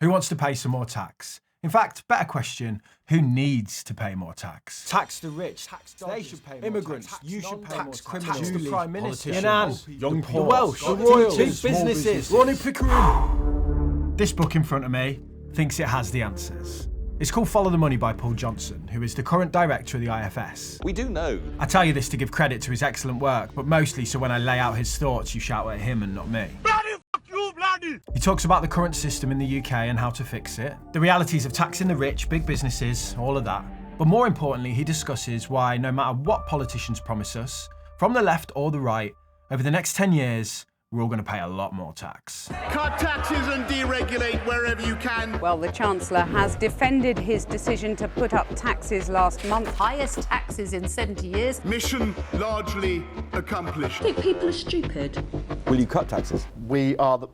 Who wants to pay some more tax? In fact, better question, who needs to pay more tax? Tax the rich, they should pay more Immigrants, tax. you should pay more tax. Criminals, Tax the Prime Minister, politicians, young the poor, Welsh, the the Royals, teachers, big businesses. Ronnie Pickering. This book in front of me thinks it has the answers. It's called Follow the Money by Paul Johnson, who is the current director of the IFS. We do know. I tell you this to give credit to his excellent work, but mostly so when I lay out his thoughts, you shout at him and not me. He talks about the current system in the UK and how to fix it, the realities of taxing the rich, big businesses, all of that. But more importantly, he discusses why no matter what politicians promise us, from the left or the right, over the next 10 years, we're all going to pay a lot more tax. Cut taxes and deregulate wherever you can. Well, the Chancellor has defended his decision to put up taxes last month. Highest taxes in 70 years. Mission largely accomplished. I think people are stupid. Will you cut taxes? We are the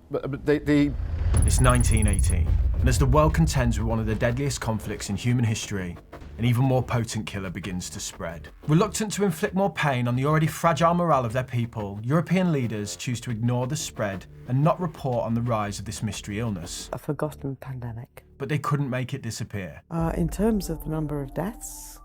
It's 1918, and as the world contends with one of the deadliest conflicts in human history, an even more potent killer begins to spread. Reluctant to inflict more pain on the already fragile morale of their people, European leaders choose to ignore the spread and not report on the rise of this mystery illness. A forgotten pandemic. But they couldn't make it disappear. In terms of the number of deaths,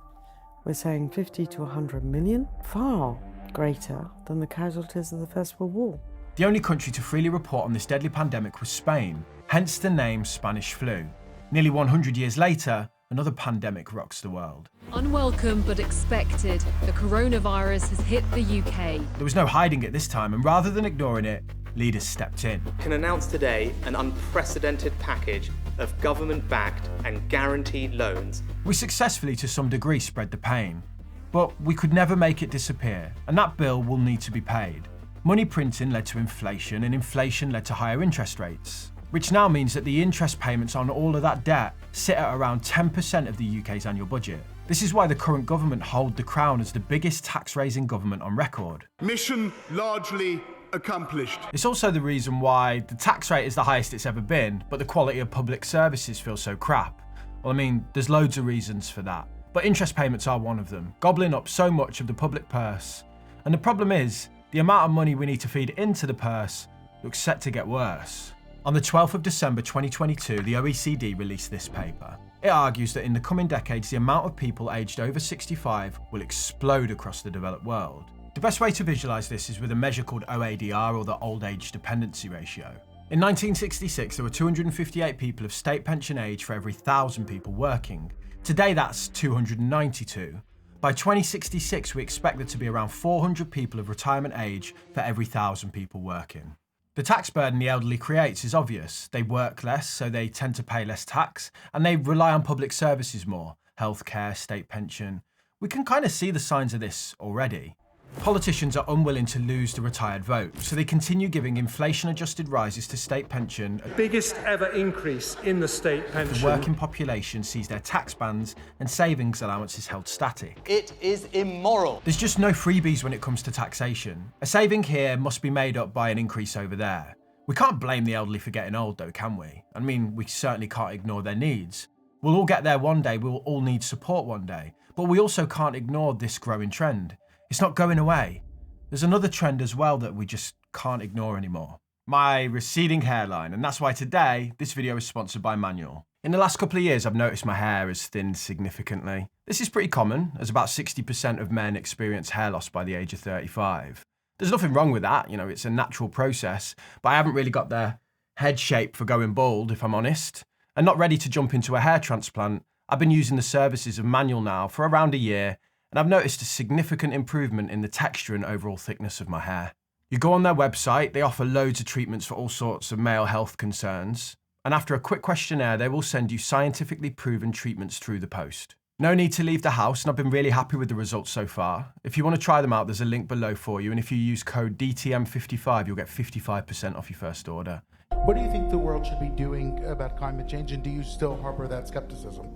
we're saying 50 to 100 million, far greater than the casualties of the First World War. The only country to freely report on this deadly pandemic was Spain, hence the name Spanish flu. Nearly 100 years later, another pandemic rocks the world. Unwelcome but expected, the coronavirus has hit the UK. There was no hiding it this time, and rather than ignoring it, leaders stepped in. Can announce today an unprecedented package of government-backed and guaranteed loans. We successfully, to some degree, spread the pain. But we could never make it disappear, and that bill will need to be paid. Money printing led to inflation, and inflation led to higher interest rates, which now means that the interest payments on all of that debt sit at around 10% of the UK's annual budget. This is why the current government hold the crown as the biggest tax-raising government on record. Mission largely accomplished. It's also the reason why the tax rate is the highest it's ever been, but the quality of public services feels so crap. Well, I mean, there's loads of reasons for that, but interest payments are one of them, gobbling up so much of the public purse. And the problem is, the amount of money we need to feed into the purse looks set to get worse. On the 12th of December 2022, the OECD released this paper. It argues that in the coming decades, the amount of people aged over 65 will explode across the developed world. The best way to visualise this is with a measure called OADR, or the Old Age Dependency Ratio. In 1966, there were 258 people of state pension age for every 1,000 people working. Today, that's 292. By 2066, we expect there to be around 400 people of retirement age for every 1,000 people working. The tax burden the elderly creates is obvious. They work less, so they tend to pay less tax, and they rely on public services more, healthcare, state pension. We can kind of see the signs of this already. Politicians are unwilling to lose the retired vote, so they continue giving inflation-adjusted rises to state pension. Biggest ever increase in the state pension. The working population sees their tax bands and savings allowances held static. It is immoral. There's just no freebies when it comes to taxation. A saving here must be made up by an increase over there. We can't blame the elderly for getting old though, can we? I mean, we certainly can't ignore their needs. We'll all get there one day, we'll all need support one day. But we also can't ignore this growing trend. It's not going away. There's another trend as well that we just can't ignore anymore. My receding hairline, and that's why today, this video is sponsored by Manual. In the last couple of years, I've noticed my hair has thinned significantly. This is pretty common, as about 60% of men experience hair loss by the age of 35. There's nothing wrong with that, you know, it's a natural process, but I haven't really got the head shape for going bald, if I'm honest. And not ready to jump into a hair transplant, I've been using the services of Manual now for around a year, and I've noticed a significant improvement in the texture and overall thickness of my hair. You go on their website, they offer loads of treatments for all sorts of male health concerns, and after a quick questionnaire, they will send you scientifically proven treatments through the post. No need to leave the house, and I've been really happy with the results so far. If you want to try them out, there's a link below for you, and if you use code DTM55, you'll get 55% off your first order. What do you think the world should be doing about climate change, and do you still harbor that skepticism?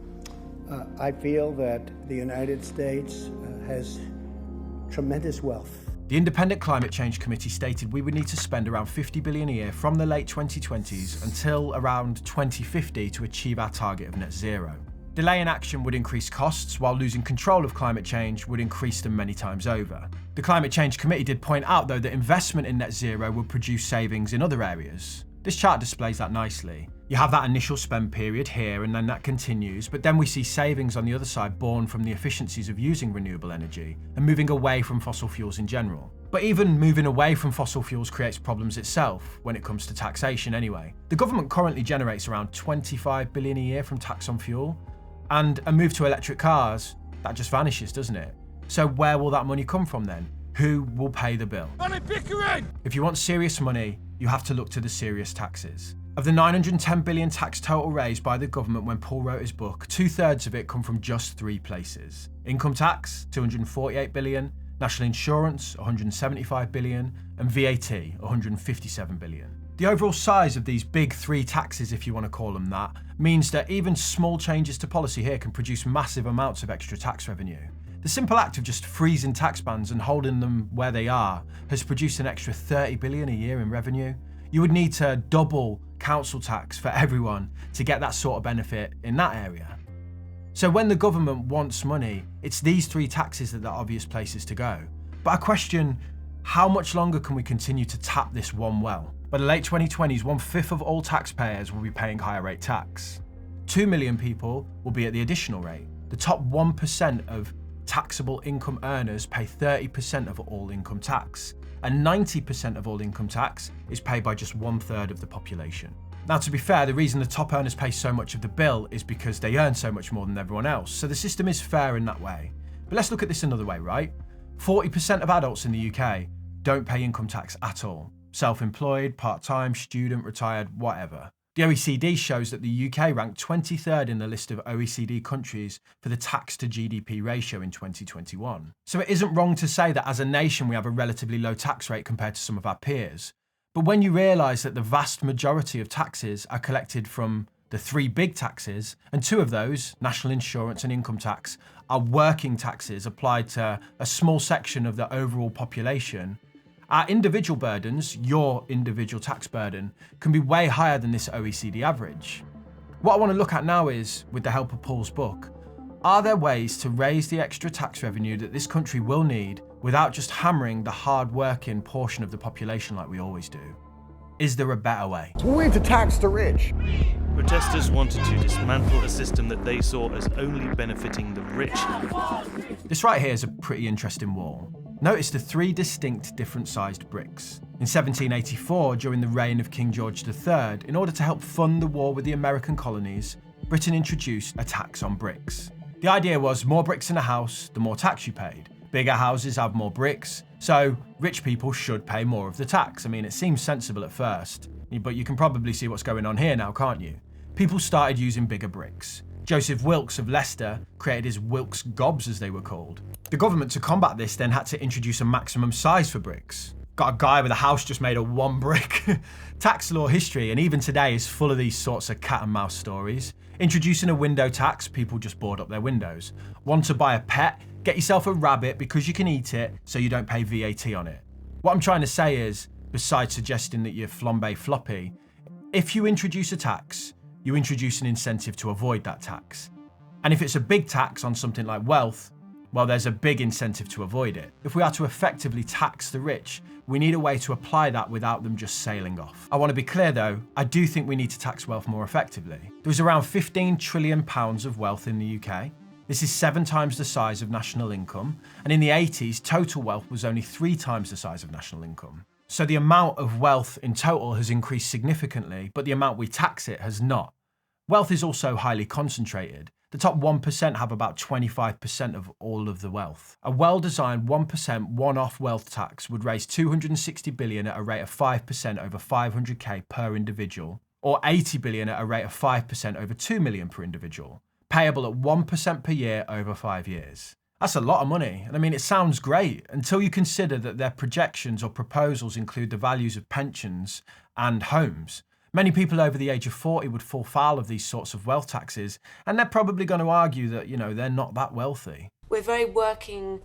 I feel that the United States has tremendous wealth. The Independent Climate Change Committee stated we would need to spend around $50 billion a year from the late 2020s until around 2050 to achieve our target of net zero. Delaying action would increase costs, while losing control of climate change would increase them many times over. The Climate Change Committee did point out, though, that investment in net zero would produce savings in other areas. This chart displays that nicely. You have that initial spend period here and then that continues, but then we see savings on the other side born from the efficiencies of using renewable energy and moving away from fossil fuels in general. But even moving away from fossil fuels creates problems itself when it comes to taxation anyway. The government currently generates around 25 billion a year from tax on fuel, and a move to electric cars, that just vanishes, doesn't it? So where will that money come from then? Who will pay the bill? If you want serious money, you have to look to the serious taxes. Of the 910 billion tax total raised by the government when Paul wrote his book, 2/3 of it come from just 3 places. Income tax, 248 billion, national insurance, 175 billion, and VAT, 157 billion. The overall size of these big 3 taxes, if you want to call them that, means that even small changes to policy here can produce massive amounts of extra tax revenue. The simple act of just freezing tax bands and holding them where they are has produced an extra 30 billion a year in revenue. You would need to double council tax for everyone to get that sort of benefit in that area. So when the government wants money, it's these 3 taxes that are the obvious places to go. But I question, how much longer can we continue to tap this one well? By the late 2020s, 1/5 of all taxpayers will be paying higher rate tax. 2 million people will be at the additional rate. The top 1% of taxable income earners pay 30% of all income tax, and 90% of all income tax is paid by just 1/3 of the population. Now, to be fair, the reason the top earners pay so much of the bill is because they earn so much more than everyone else, so the system is fair in that way. But let's look at this another way, right? 40% of adults in the UK don't pay income tax at all. Self-employed, part-time, student, retired, whatever. The OECD shows that the UK ranked 23rd in the list of OECD countries for the tax to GDP ratio in 2021. So it isn't wrong to say that as a nation we have a relatively low tax rate compared to some of our peers. But when you realise that the vast majority of taxes are collected from the 3 big taxes, and 2 of those, national insurance and income tax, are working taxes applied to a small section of the overall population, our individual burdens, your individual tax burden, can be way higher than this OECD average. What I want to look at now is, with the help of Paul's book, are there ways to raise the extra tax revenue that this country will need without just hammering the hard-working portion of the population like we always do? Is there a better way? We need to tax the rich. Protesters wanted to dismantle a system that they saw as only benefiting the rich. This right here is a pretty interesting wall. Notice the 3 distinct different-sized bricks. In 1784, during the reign of King George III, in order to help fund the war with the American colonies, Britain introduced a tax on bricks. The idea was more bricks in a house, the more tax you paid. Bigger houses have more bricks, so rich people should pay more of the tax. I mean, it seems sensible at first, but you can probably see what's going on here now, can't you? People started using bigger bricks. Joseph Wilkes of Leicester created his Wilkes gobs, as they were called. The government, to combat this, then had to introduce a maximum size for bricks. Got a guy with a house just made of 1 brick. Tax law history, and even today, is full of these sorts of cat and mouse stories. Introducing a window tax, people just board up their windows. Want to buy a pet? Get yourself a rabbit because you can eat it, so you don't pay VAT on it. What I'm trying to say is, besides suggesting that you're flambe floppy, if you introduce a tax, you introduce an incentive to avoid that tax. And if it's a big tax on something like wealth, well, there's a big incentive to avoid it. If we are to effectively tax the rich, we need a way to apply that without them just sailing off. I want to be clear though, I do think we need to tax wealth more effectively. There is around £15 trillion of wealth in the UK. This is 7 times the size of national income, and in the 80s, total wealth was only 3 times the size of national income. So the amount of wealth in total has increased significantly, but the amount we tax it has not. Wealth is also highly concentrated. The top 1% have about 25% of all of the wealth. A well-designed 1% one-off wealth tax would raise 260 billion at a rate of 5% over 500k per individual, or 80 billion at a rate of 5% over 2 million per individual, payable at 1% per year over 5 years. That's a lot of money, and I mean, it sounds great until you consider that their projections or proposals include the values of pensions and homes. Many people over the age of 40 would fall foul of these sorts of wealth taxes, and they're probably going to argue that, they're not that wealthy. We're very working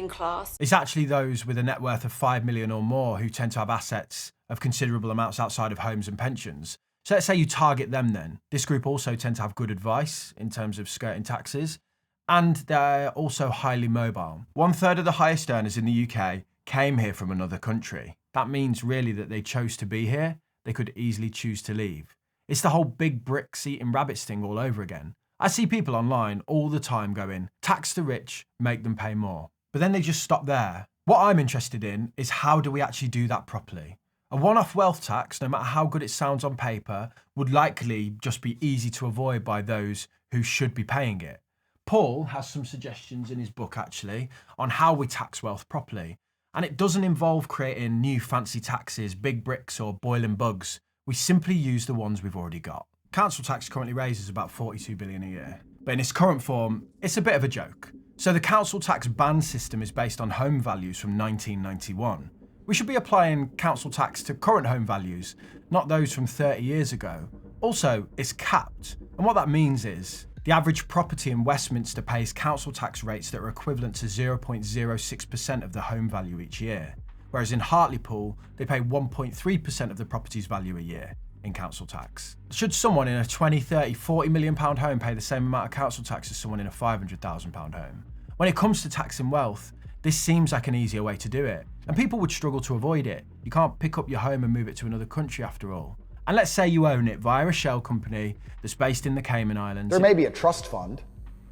class. It's actually those with a net worth of 5 million or more who tend to have assets of considerable amounts outside of homes and pensions. So let's say you target them then. This group also tend to have good advice in terms of skirting taxes, and they're also highly mobile. 1/3 of the highest earners in the UK came here from another country. That means really that they chose to be here. They could easily choose to leave. It's the whole big bricks eating rabbits thing all over again. I see people online all the time going, tax the rich, make them pay more. But then they just stop there. What I'm interested in is how do we actually do that properly? A one-off wealth tax, no matter how good it sounds on paper, would likely just be easy to avoid by those who should be paying it. Paul has some suggestions in his book, actually, on how we tax wealth properly. And it doesn't involve creating new fancy taxes, big bricks or boiling bugs. We simply use the ones we've already got. Council tax currently raises about 42 billion a year. But in its current form, it's a bit of a joke. So the council tax band system is based on home values from 1991. We should be applying council tax to current home values, not those from 30 years ago. Also, it's capped. And what that means is, the average property in Westminster pays council tax rates that are equivalent to 0.06% of the home value each year. Whereas in Hartlepool, they pay 1.3% of the property's value a year in council tax. Should someone in a 20, 30, 40 million pound home pay the same amount of council tax as someone in a 500,000 pound home? When it comes to taxing wealth, this seems like an easier way to do it, and people would struggle to avoid it. You can't pick up your home and move it to another country after all. And let's say you own it via a shell company that's based in the Cayman Islands. There may be a trust fund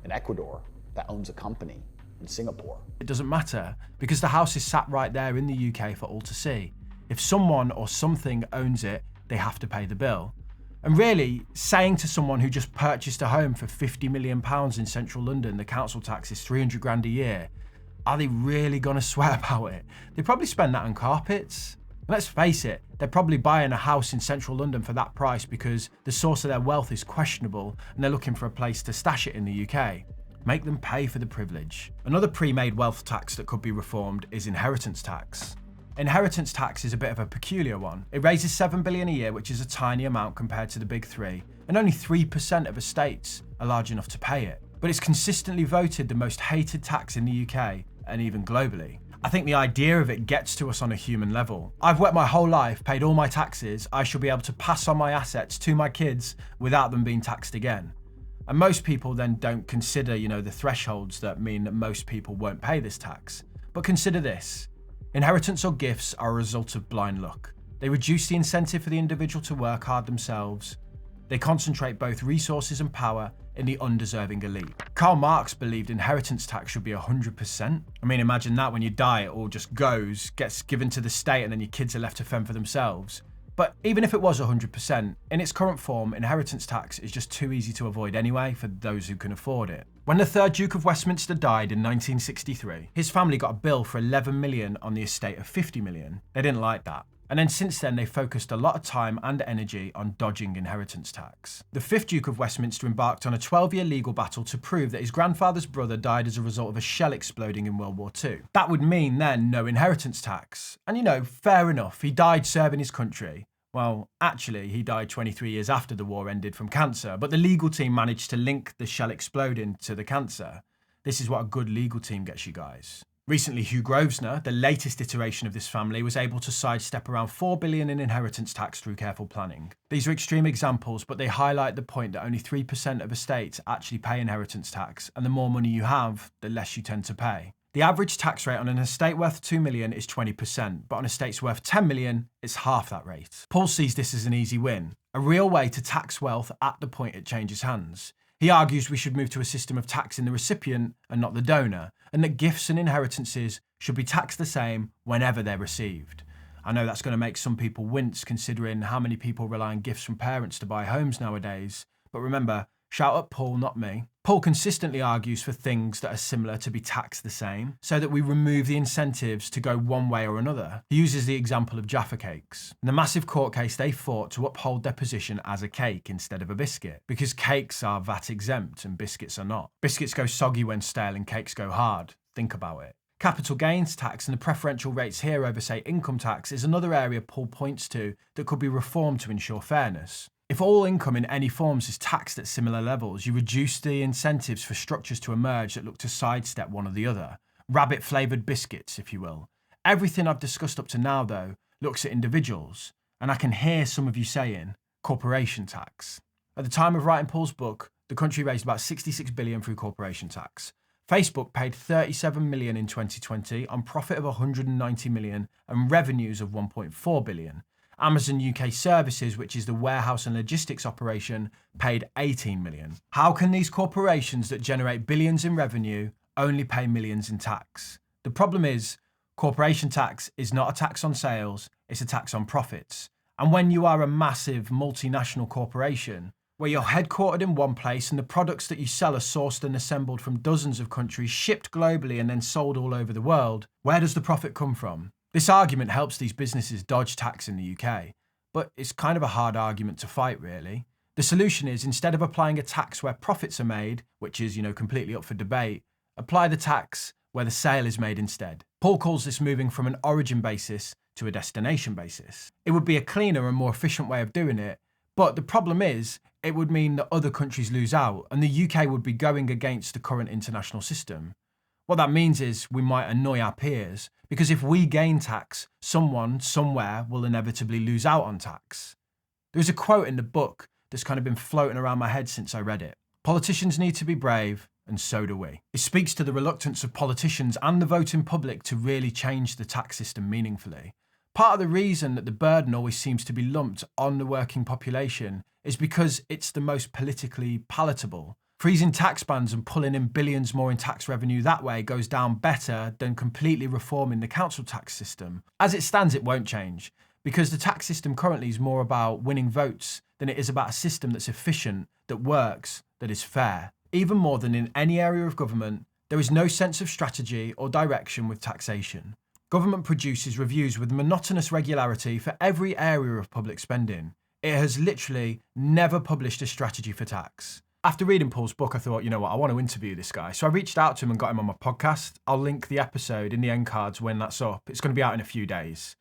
in Ecuador that owns a company in Singapore. It doesn't matter, because the house is sat right there in the UK for all to see. If someone or something owns it, they have to pay the bill. And really, saying to someone who just purchased a home for £50 million in central London, the council tax is 300 grand a year, are they really gonna sweat about it? They probably spend that on carpets. And let's face it, they're probably buying a house in central London for that price because the source of their wealth is questionable and they're looking for a place to stash it in the UK. Make them pay for the privilege. Another pre-made wealth tax that could be reformed is inheritance tax. Inheritance tax is a bit of a peculiar one. It raises 7 billion a year, which is a tiny amount compared to the big three, and only 3% of estates are large enough to pay it. But it's consistently voted the most hated tax in the UK and even globally. I think the idea of it gets to us on a human level. I've worked my whole life, paid all my taxes, I should be able to pass on my assets to my kids without them being taxed again. And most people then don't consider, the thresholds that mean that most people won't pay this tax. But consider this. Inheritance or gifts are a result of blind luck. They reduce the incentive for the individual to work hard themselves. They concentrate both resources and power in the undeserving elite. Karl Marx believed inheritance tax should be 100%. I mean, imagine that when you die, it all just gets given to the state and then your kids are left to fend for themselves. But even if it was 100%, in its current form, inheritance tax is just too easy to avoid anyway for those who can afford it. When the 3rd Duke of Westminster died in 1963, his family got a bill for 11 million on the estate of 50 million. They didn't like that. And then since then, they focused a lot of time and energy on dodging inheritance tax. The 5th Duke of Westminster embarked on a 12-year legal battle to prove that his grandfather's brother died as a result of a shell exploding in World War II. That would mean then no inheritance tax. And fair enough, he died serving his country. Well, actually, he died 23 years after the war ended from cancer, but the legal team managed to link the shell exploding to the cancer. This is what a good legal team gets you guys. Recently, Hugh Grosvenor, the latest iteration of this family, was able to sidestep around 4 billion in inheritance tax through careful planning. These are extreme examples, but they highlight the point that only 3% of estates actually pay inheritance tax, and the more money you have, the less you tend to pay. The average tax rate on an estate worth 2 million is 20%, but on estates worth 10 million, it's half that rate. Paul sees this as an easy win, a real way to tax wealth at the point it changes hands. He argues we should move to a system of taxing the recipient and not the donor, and that gifts and inheritances should be taxed the same whenever they're received. I know that's going to make some people wince considering how many people rely on gifts from parents to buy homes nowadays, but remember, shout at Paul, not me. Paul consistently argues for things that are similar to be taxed the same, so that we remove the incentives to go one way or another. He uses the example of Jaffa cakes. In the massive court case, they fought to uphold their position as a cake instead of a biscuit, because cakes are VAT exempt and biscuits are not. Biscuits go soggy when stale and cakes go hard. Think about it. Capital gains tax and the preferential rates here over, say, income tax is another area Paul points to that could be reformed to ensure fairness. If all income in any forms is taxed at similar levels, you reduce the incentives for structures to emerge that look to sidestep one or the other. Rabbit-flavoured biscuits, if you will. Everything I've discussed up to now, though, looks at individuals, and I can hear some of you saying, corporation tax. At the time of writing Paul's book, the country raised about 66 billion through corporation tax. Facebook paid 37 million in 2020 on profit of 190 million and revenues of 1.4 billion. Amazon UK Services, which is the warehouse and logistics operation, paid 18 million. How can these corporations that generate billions in revenue only pay millions in tax? The problem is, corporation tax is not a tax on sales, it's a tax on profits. And when you are a massive multinational corporation, where you're headquartered in one place and the products that you sell are sourced and assembled from dozens of countries, shipped globally and then sold all over the world, where does the profit come from? This argument helps these businesses dodge tax in the UK, but it's kind of a hard argument to fight, really. The solution is, instead of applying a tax where profits are made, which is, completely up for debate, apply the tax where the sale is made instead. Paul calls this moving from an origin basis to a destination basis. It would be a cleaner and more efficient way of doing it, but the problem is, it would mean that other countries lose out, and the UK would be going against the current international system. What that means is we might annoy our peers, because if we gain tax, someone, somewhere, will inevitably lose out on tax. There's a quote in the book that's kind of been floating around my head since I read it. Politicians need to be brave, and so do we. It speaks to the reluctance of politicians and the voting public to really change the tax system meaningfully. Part of the reason that the burden always seems to be lumped on the working population is because it's the most politically palatable. Freezing tax bans and pulling in billions more in tax revenue that way goes down better than completely reforming the council tax system. As it stands, it won't change, because the tax system currently is more about winning votes than it is about a system that's efficient, that works, that is fair. Even more than in any area of government, there is no sense of strategy or direction with taxation. Government produces reviews with monotonous regularity for every area of public spending. It has literally never published a strategy for tax. After reading Paul's book, I thought, I want to interview this guy. So I reached out to him and got him on my podcast. I'll link the episode in the end cards when that's up. It's going to be out in a few days.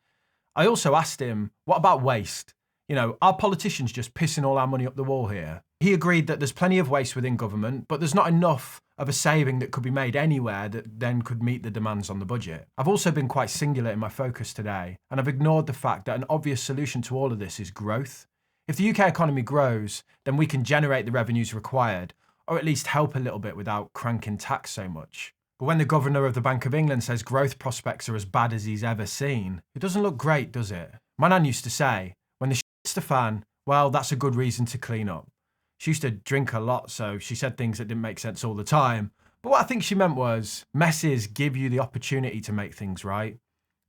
I also asked him, what about waste? Are politicians just pissing all our money up the wall here? He agreed that there's plenty of waste within government, but there's not enough of a saving that could be made anywhere that then could meet the demands on the budget. I've also been quite singular in my focus today, and I've ignored the fact that an obvious solution to all of this is growth. If the UK economy grows, then we can generate the revenues required, or at least help a little bit without cranking tax so much. But when the governor of the Bank of England says growth prospects are as bad as he's ever seen, it doesn't look great, does it? My nan used to say, when the shit's the fan, well, that's a good reason to clean up. She used to drink a lot, so she said things that didn't make sense all the time. But what I think she meant was, messes give you the opportunity to make things right.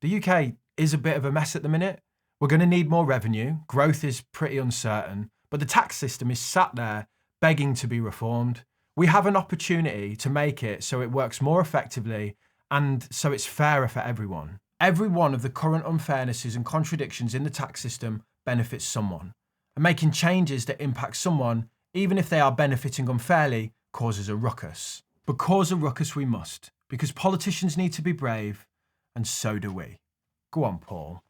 The UK is a bit of a mess at the minute. We're going to need more revenue. Growth is pretty uncertain, but the tax system is sat there begging to be reformed. We have an opportunity to make it so it works more effectively and so it's fairer for everyone. Every one of the current unfairnesses and contradictions in the tax system benefits someone. And making changes that impact someone, even if they are benefiting unfairly, causes a ruckus. But cause a ruckus we must, because politicians need to be brave, and so do we. Go on, Paul.